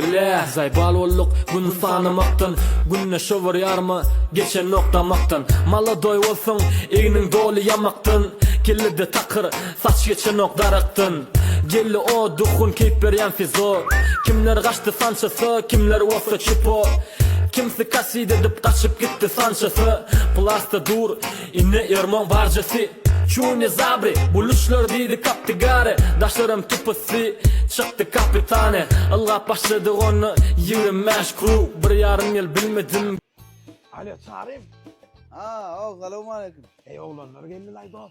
Billah zaybaloluk gün sanımaktan Günne şovar yarma geçen noktamaktan Mala doy olsun eginin dolu yamaktan Killide takır saç geçen noktaraktan Gelli o duhun keyip beryan fizo Kimler kaçtı sançası kimler olsa çipo Kimsi kaside dip kaçıp gitti sançası Plasta dur inne irmon barcası Çuni zabri buluşlar deydi kaptı gari Daşlarım tüpüsi çıktı kapitane Allah başladı onu yürüm meşkru Bir yarım yıl bilmedim. Alo Sarif. Selamun aleyküm. Ey oğlanlar geldi laydo.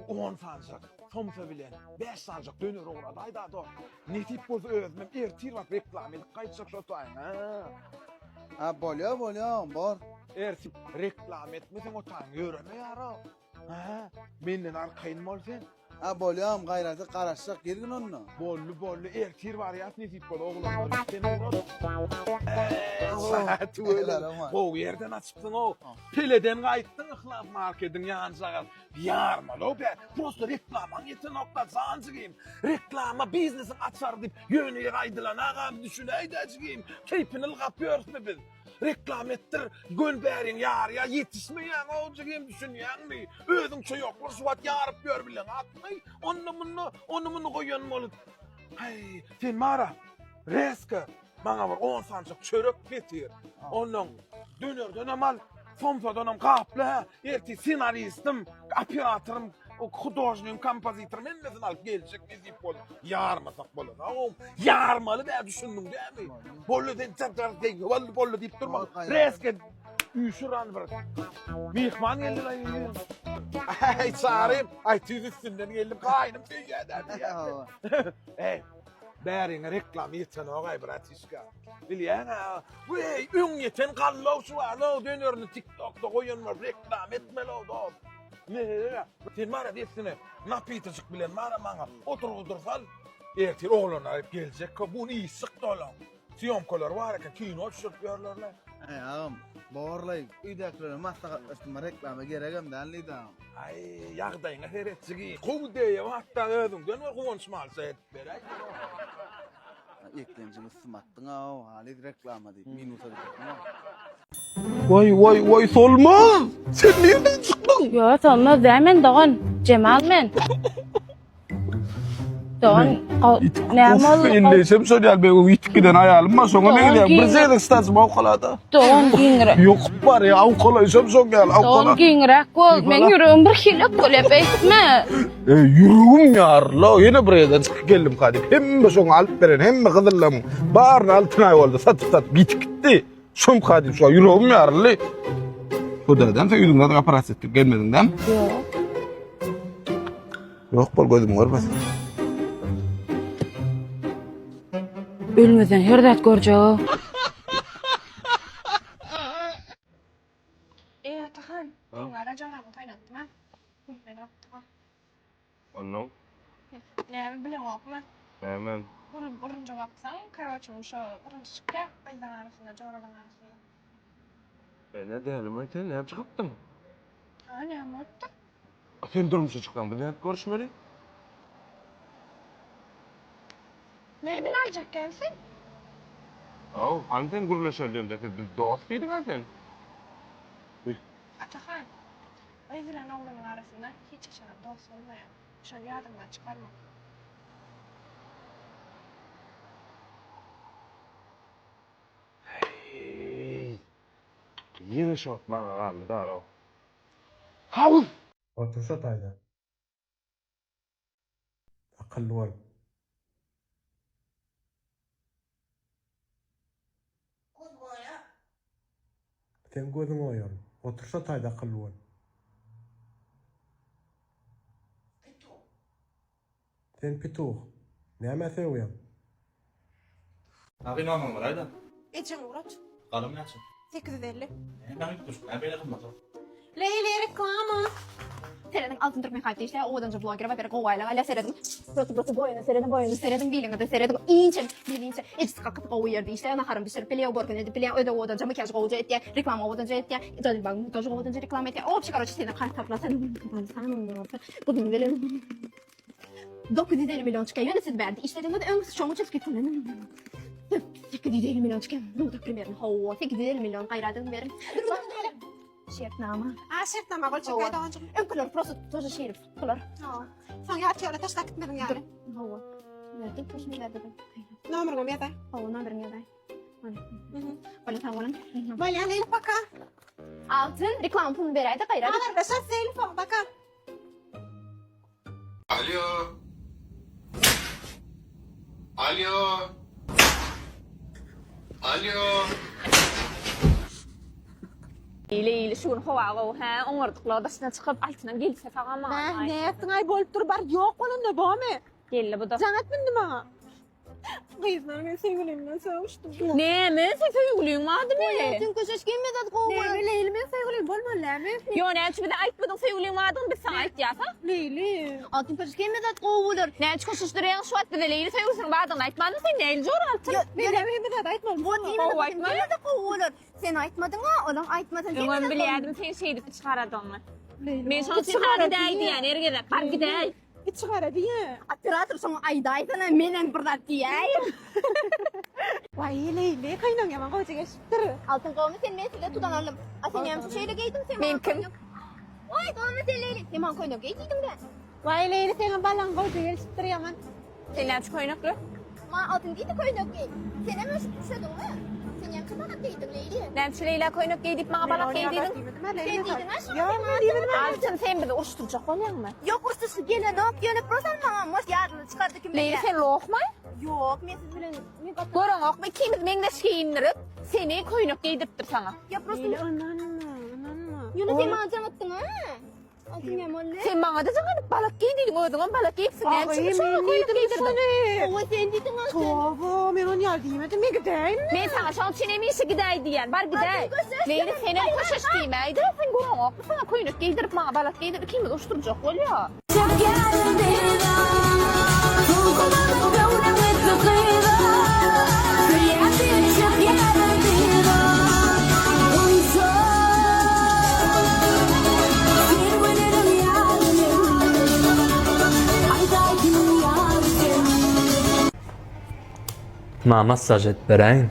10 sancak, somsa bilen, 5 sancak dönür uğradı ayda da. Ne tip bozu özmem, ertir bak reklam edip kayıtsak şu tayın ha. Bolyo, bor. Ertir reklam etmesin o tayın yöreme yara. Ha, menden arkayın mol sen. Bolyam gayrati qaraşsak girgin onu. Bollu, ertir var ya ne tip bozu oğlanlar sen uğradı. Saat öyle. O yerden açıptın o. Peleden kayıttın ıhlaf marketin yansağın. Yarmalı o be. Prosto reklaman yetin nokta zancıgıyım. Reklama biznesin açar deyip yönüye kaydılan ağam düşüneydi acıgıyım. Keyfini kapıyoruz mu biz? Reklam ettir, gönberin yarıya yetişmeyen olacağım düşünüyen mi? Özün çayoklar suat yarıp gör bilen atmayı. Onu bunu koyun mu olur? Hey, sen mara, reska. Bana var 10 sancak çörek getir. Onun dönem somsa dönem kaplı. Erti senaristim, operatörüm, o hudojnuyum, kompozitörüm. Emmezin alıp gelecek müzik bolu. Yarmasak bolu. Yarmalı be düşündüm değil mi? Bolu den çatlar değil. Vallahi bolu deyip durma. Reske üşüran bırak. Mihman geldi lan. Ay çağırayım. Ay tüz üstünden geldim. Kaynım tüy ederdi ya. Hey. Bäriňe reklam ýeten ogay bratişka. Bilýän, wey, üň ýeten gallaw şu alo dönerini TikTok'da goýanma reklam etmeli o. Ne? Sen mara diýsine, napytyjyk bilen mara maňa otur sal. Ertir oğlanlar geljek, bu iýsyk dolan. Syomkalar var eken, kino düşürip ýörlerler. Ağam, borlay, üýdäkilere maslahatlaşdyma reklama geregem däl ağam. Ay, ýagdaýyňa heretçigi. Gowy diýip hatda özüňden we gowunçmalsa etip berek. Eklenjini sımatdyň ağam, halit reklama diýip minuta diýip. Vay Solmaz! Sen nereden çıktın? Yo, Solmaz dämen dogan, Cemal men. Dogan, näme İnleşem söyleyal be o itkiden ayalım soňa ne gidiyor? Bir zeylik stasyum awqalada. dogan giňre. Yok var ya awqalaysam soňal Dogan awqala. giňrek bol, men ýüregim bir hilip bolap etme. Yüreğim yarla. Yine buraya çıkıp geldim kadim. Hemme soňa alıp beren, hemme gyzyllam. Barny altına ay boldy. Satıp bitipdi. Şom kadim şu yüreğim yarly. Hudadan sen ýüzüňden operasiýa etip gelmediň dem? Yo. Yok bol gözüm görmesin. Ölmeden her dat görjek. Atakan, bunlara canamı kaynattım ha. Ben attım. Onun? Ne bileyim okuma. Hemen. Burun cevapsan, karvaçım şu burun çıkacak. Bizden arasında, coğradan arasında. Ben ne diyelim öyle ne yapacağım? Ha ne anlattı? Sen durmuşa çıkan bir ne görüşmeli? Ne bilecek gelsin? Oh, anten gurule söylüyorum dedi. Dost muydun anten? Atakan, bizden oğlumun arasında hiç yaşanan dost olmayan. Şöyle yardımdan çıkarma. Hey. Yine şortman ağırlı da o. Havuz! Otursa tayda. Akıllı ol. Sen gözün oyan. Otursa tayda akıllı ol. Sen pituh. Näme söýýän? Abi normal var ayda. Geçen uğraç. Kalım ne açın? 850. Ben gittim. Ben böyle kılmadım. Leyli reklama. Serenin altın Türk mekaydı işte o odanca blogger ve bir kovayla hala seredim. Burası boyunu seredim bilin de seredim inçin bilinçe hiç kalkıp kovu yerdi işte ana harım bir sürü piliye borgun edip piliye öde odanca makyaj kovucu etti reklam odanca etti dönün bak montaj odanca reklam etti o bir şey karşı seni kalk tapla sen ben sana mı yaptın bu gün verelim 950 milyon çıkan yönetici verdi. İşlerinde de ön çoğunu çizgi kullanın. 850 milyon çıkan. Nudak primerin. Hova 850 milyon kayradın verin. Şertnama. Şertnama gol çekay da önce. Ön kulor prosu tozu şerif. Kulor. Sen ya çöre taş takıp verin yani. Hova. Verdik prosu verdi. Numarını mı yeter? Hova numarını yaday. Böyle tamam. Böyle yani baka. Altın reklam pulunu veraydı kayradı. Alır da sen telefon baka. Alo. Alo. Alo. İyle şuun havağı ha oňardyklary daşyna çykyp altynan gelse fagama. Ne ettin ay bolup dur bar yok onun ne bu mi? Gelle bu da. Can etmindi bana. Kızlar ben sevgilimden sevmiştim. Ne men sen söýgüliň vardy mı? Tüm köşeş gelmedi kovu. Ne Leyli ben sevgilim bolmalar mı? Yo näçe bir de aýtmadyň söýgüliň vardy bir saň aýt ýa-sa. Leyli. Altın köşeş gelmedi kovular. Näçe koşuşdurýan şu atdy Leyli söýgüliň bardyň aýtmadyň sen näil jor altyn. Ben bir de aytmam. Bu değil mi? Gelmedi kovular. Sen aytmadın ha, olan aytmadın. Öňem bilýärdim sen şeýdip çykaradyňmy. Men şonu çykara diýdi ýani ergele. Bar gidäý. Git çıkar hadi ya. Operator sana aydaytana menen birdat diyeyim. Vay Leyli kaynan yaman koyacak eşittir. Altın kavmi sen men size tutan alım. Sen yamsı şeyle giydin sen. Mümkün. Oy kavmi sen Leyli. Sen man koynak giydin de. Vay Leyli senin balan koyacak eşittir yaman. Sen näçe koýnakly? Ma altın giydi koynak giy. Sen hemen şu düşedin mi? Sen yan kıma giydin Leyli. Näçe Leyla koýnak giydip maňa balak giydin? Sen giydin ha şu. Ya ben diyemedim. Altyn sen bir de uruşturjak bolýarmy? Yok usta gelen ok yönüp prosan ma. Moş yarını çıkardı kim Leyli sen lokmay? Yok men siz bilen ne kadar. Görüň okmy kimiz meňde şeýindirip seni koýnak giydipdir sana. Ya prosan. Ananma. Yunus sen ma jamattın ha. Altın yamalle. Sen maňa da jaňa balak giydin özüňe balak giyipsin. Näçe Ay şonu men koýnak giydim giydirdin? Oy sen gidin ha sen. Tobo men onu yer diyemedim mi gideyim? Men sana şonu çinemiyse gidäý diýen. Bar gidäý. Leyli senin köşeş diýmeýdi. Sen görüň okmy sana koýnak giydirip maňa balak giydirip kimiz uruşturjak bolýar. Ma massaj et bereň.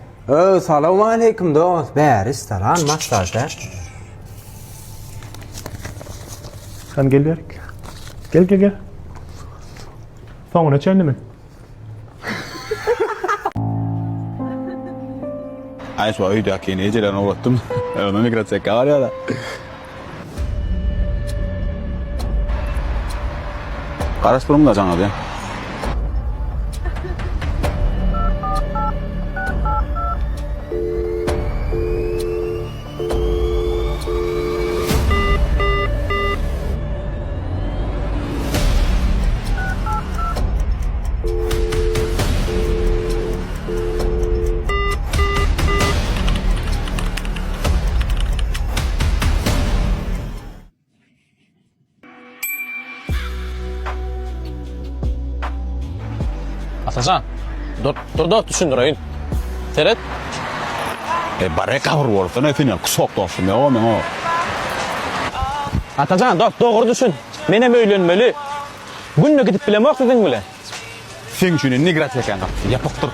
Salamu aleykum dost. Bäri istaran masajda. Sen gel berk. Gel. Soňra çendimi? Ay şu öýdäki nejeden ugatdym. Öňe migratsiýa bar ýa-da. Garaşdyrmda jaňa da. Atacan. Dur düşündüreyim. Seret. Bare gawr bolsa näsini kusok doşum ýa men o. Atacan doğru düşün. Menem öýlenmeli. Günne gidip bilemok dedin bile. Sen üçin migrasiýa kan. Yapypdyr.